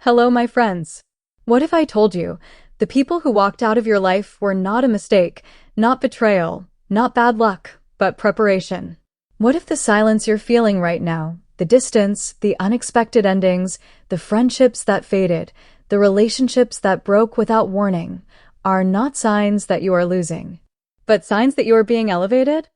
Hello, my friends. What if I told you the people who walked out of your life were not a mistake, not betrayal, not bad luck, but preparation? What if the silence you're feeling right now, the distance, the unexpected endings, the friendships that faded, the relationships that broke without warning, are not signs that you are losing, but signs that you are being elevated?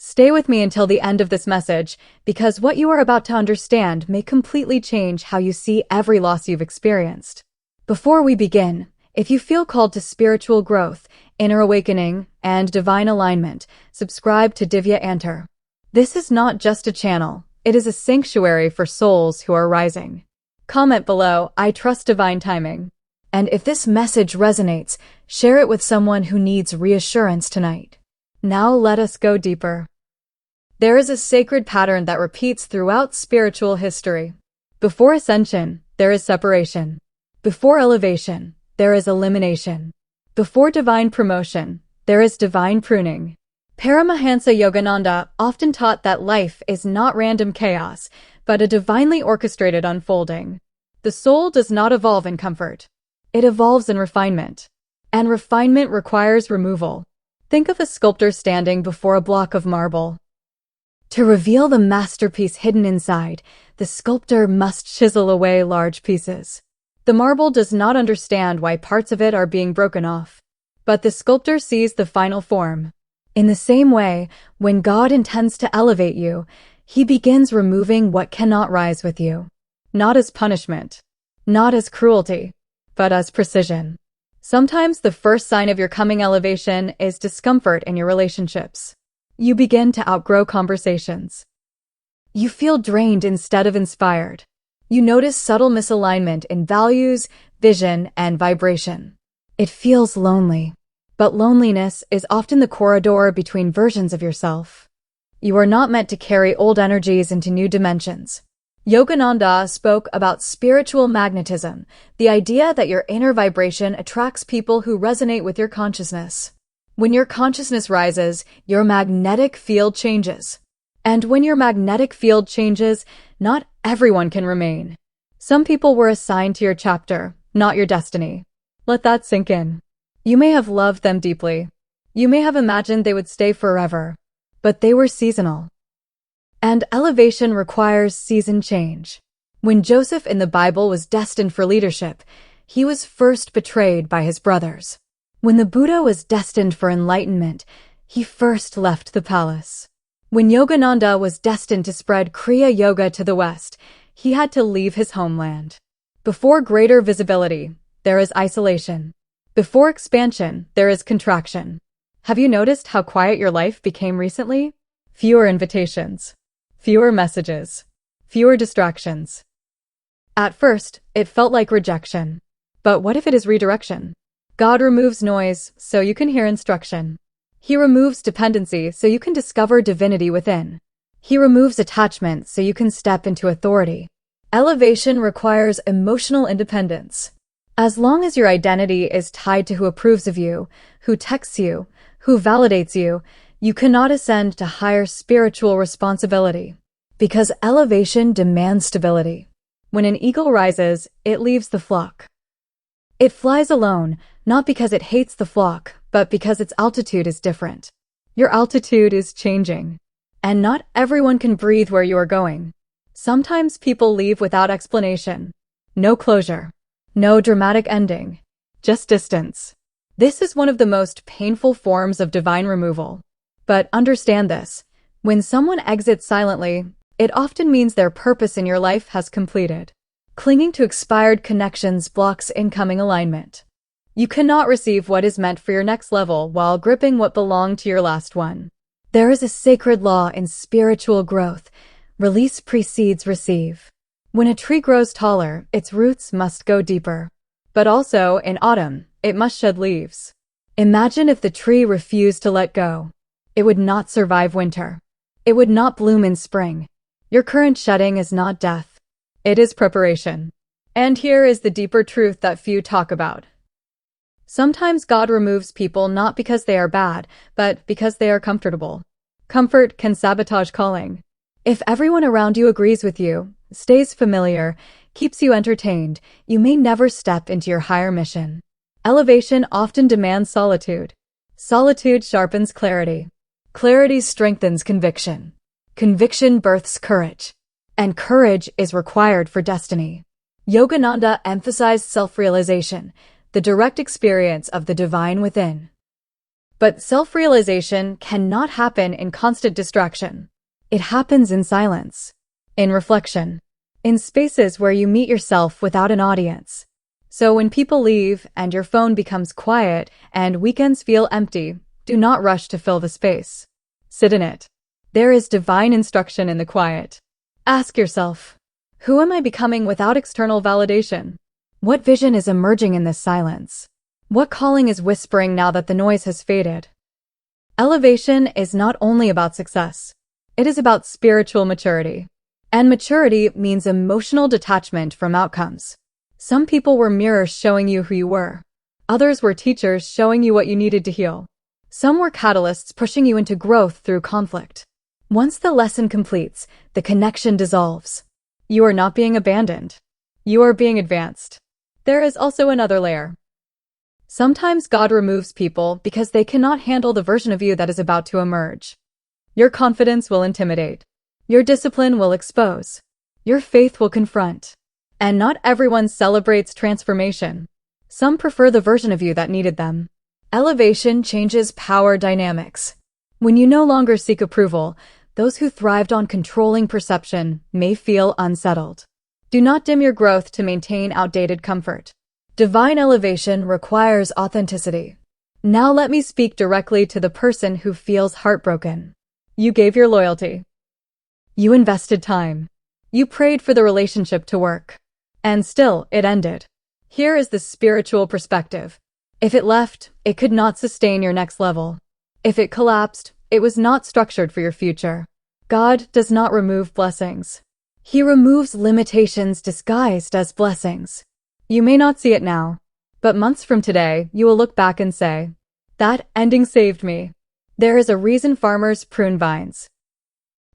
Stay with me until the end of this message, because what you are about to understand may completely change how you see every loss you've experienced. Before we begin, if you feel called to spiritual growth, inner awakening, and divine alignment, subscribe to Divya Antar. This is not just a channel, it is a sanctuary for souls who are rising. Comment below, I trust divine timing. And if this message resonates, share it with someone who needs reassurance tonight. Now let us go deeper. There is a sacred pattern that repeats throughout spiritual history. Before ascension, there is separation. Before elevation, there is elimination. Before divine promotion, there is divine pruning. Paramahansa Yogananda often taught that life is not random chaos, but a divinely orchestrated unfolding. The soul does not evolve in comfort. It evolves in refinement. And refinement requires removal. Think of a sculptor standing before a block of marble. To reveal the masterpiece hidden inside, the sculptor must chisel away large pieces. The marble does not understand why parts of it are being broken off, but the sculptor sees the final form. In the same way, when God intends to elevate you, He begins removing what cannot rise with you. Not as punishment, not as cruelty, but as precision. Sometimes the first sign of your coming elevation is discomfort in your relationships. You begin to outgrow conversations. You feel drained instead of inspired. You notice subtle misalignment in values, vision, and vibration. It feels lonely. But loneliness is often the corridor between versions of yourself. You are not meant to carry old energies into new dimensions. Yogananda spoke about spiritual magnetism, the idea that your inner vibration attracts people who resonate with your consciousness. When your consciousness rises, your magnetic field changes. And when your magnetic field changes, not everyone can remain. Some people were assigned to your chapter, not your destiny. Let that sink in. You may have loved them deeply. You may have imagined they would stay forever, but they were seasonal. And elevation requires season change. When Joseph in the Bible was destined for leadership, he was first betrayed by his brothers. When the Buddha was destined for enlightenment, he first left the palace. When Yogananda was destined to spread Kriya Yoga to the West, he had to leave his homeland. Before greater visibility, there is isolation. Before expansion, there is contraction. Have you noticed how quiet your life became recently? Fewer invitations. Fewer messages. Fewer distractions. At first, it felt like rejection. But what if it is redirection? God removes noise so you can hear instruction. He removes dependency so you can discover divinity within. He removes attachment so you can step into authority. Elevation requires emotional independence. As long as your identity is tied to who approves of you, who texts you, who validates you, you cannot ascend to higher spiritual responsibility. Because elevation demands stability. When an eagle rises, it leaves the flock. It flies alone, not because it hates the flock, but because its altitude is different. Your altitude is changing. And not everyone can breathe where you are going. Sometimes people leave without explanation. No closure. No dramatic ending. Just distance. This is one of the most painful forms of divine removal. But understand this. When someone exits silently, it often means their purpose in your life has completed. Clinging to expired connections blocks incoming alignment. You cannot receive what is meant for your next level while gripping what belonged to your last one. There is a sacred law in spiritual growth. Release precedes receive. When a tree grows taller, its roots must go deeper. But also, in autumn, it must shed leaves. Imagine if the tree refused to let go. It would not survive winter. It would not bloom in spring. Your current shedding is not death. It is preparation. And here is the deeper truth that few talk about. Sometimes God removes people not because they are bad, but because they are comfortable. Comfort can sabotage calling. If everyone around you agrees with you, stays familiar, keeps you entertained, you may never step into your higher mission. Elevation often demands solitude. Solitude sharpens clarity. Clarity strengthens conviction. Conviction births courage. And courage is required for destiny. Yogananda emphasized self-realization, the direct experience of the divine within. But self-realization cannot happen in constant distraction. It happens in silence, in reflection, in spaces where you meet yourself without an audience. So when people leave and your phone becomes quiet and weekends feel empty, do not rush to fill the space. Sit in it. There is divine instruction in the quiet. Ask yourself, who am I becoming without external validation? What vision is emerging in this silence? What calling is whispering now that the noise has faded? Elevation is not only about success. It is about spiritual maturity. And maturity means emotional detachment from outcomes. Some people were mirrors showing you who you were. Others were teachers showing you what you needed to heal. Some were catalysts pushing you into growth through conflict. Once the lesson completes, the connection dissolves. You are not being abandoned. You are being advanced. There is also another layer. Sometimes God removes people because they cannot handle the version of you that is about to emerge. Your confidence will intimidate. Your discipline will expose. Your faith will confront. And not everyone celebrates transformation. Some prefer the version of you that needed them. Elevation changes power dynamics. When you no longer seek approval, those who thrived on controlling perception may feel unsettled. Do not dim your growth to maintain outdated comfort. Divine elevation requires authenticity. Now let me speak directly to the person who feels heartbroken. You gave your loyalty. You invested time. You prayed for the relationship to work. And still, it ended. Here is the spiritual perspective. If it left, it could not sustain your next level. If it collapsed, it was not structured for your future. God does not remove blessings. He removes limitations disguised as blessings. You may not see it now, but months from today, you will look back and say, that ending saved me. There is a reason farmers prune vines.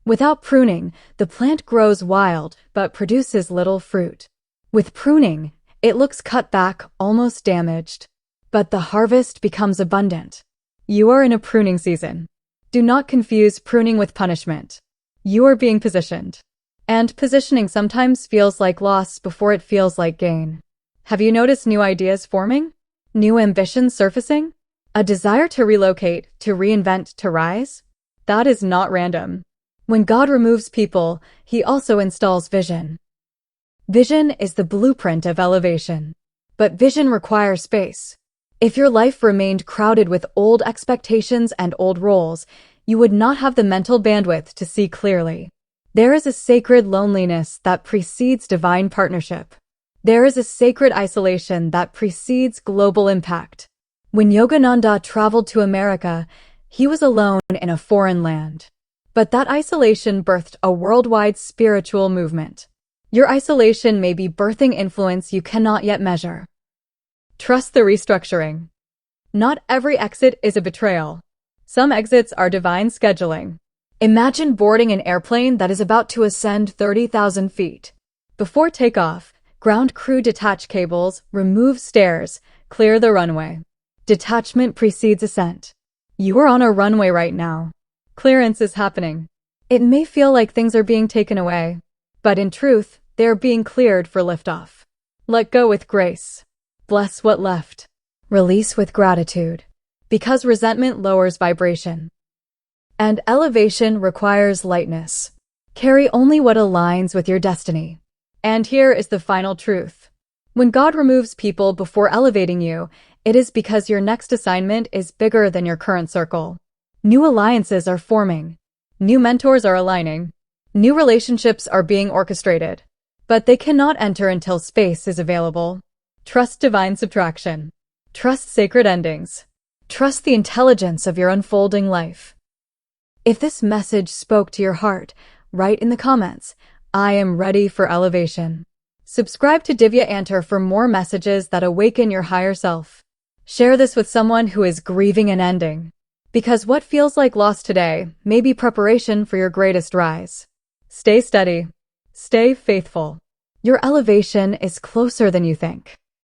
Without pruning, the plant grows wild but produces little fruit. With pruning, it looks cut back, almost damaged. But the harvest becomes abundant. You are in a pruning season. Do not confuse pruning with punishment. You are being positioned. And positioning sometimes feels like loss before it feels like gain. Have you noticed new ideas forming? New ambitions surfacing? A desire to relocate, to reinvent, to rise? That is not random. When God removes people, He also installs vision. Vision is the blueprint of elevation. But vision requires space. If your life remained crowded with old expectations and old roles, you would not have the mental bandwidth to see clearly. There is a sacred loneliness that precedes divine partnership. There is a sacred isolation that precedes global impact. When Yogananda traveled to America, he was alone in a foreign land. But that isolation birthed a worldwide spiritual movement. Your isolation may be birthing influence you cannot yet measure. Trust the restructuring. Not every exit is a betrayal. Some exits are divine scheduling. Imagine boarding an airplane that is about to ascend 30,000 feet. Before takeoff, ground crew detach cables, remove stairs, clear the runway. Detachment precedes ascent. You are on a runway right now. Clearance is happening. It may feel like things are being taken away, but in truth, they are being cleared for liftoff. Let go with grace. Bless what left. Release with gratitude. Because resentment lowers vibration. And elevation requires lightness. Carry only what aligns with your destiny. And here is the final truth. When God removes people before elevating you, it is because your next assignment is bigger than your current circle. New alliances are forming. New mentors are aligning. New relationships are being orchestrated. But they cannot enter until space is available. Trust divine subtraction. Trust sacred endings. Trust the intelligence of your unfolding life. If this message spoke to your heart, write in the comments, I am ready for elevation. Subscribe to Divya Antar for more messages that awaken your higher self. Share this with someone who is grieving an ending. Because what feels like loss today may be preparation for your greatest rise. Stay steady. Stay faithful. Your elevation is closer than you think.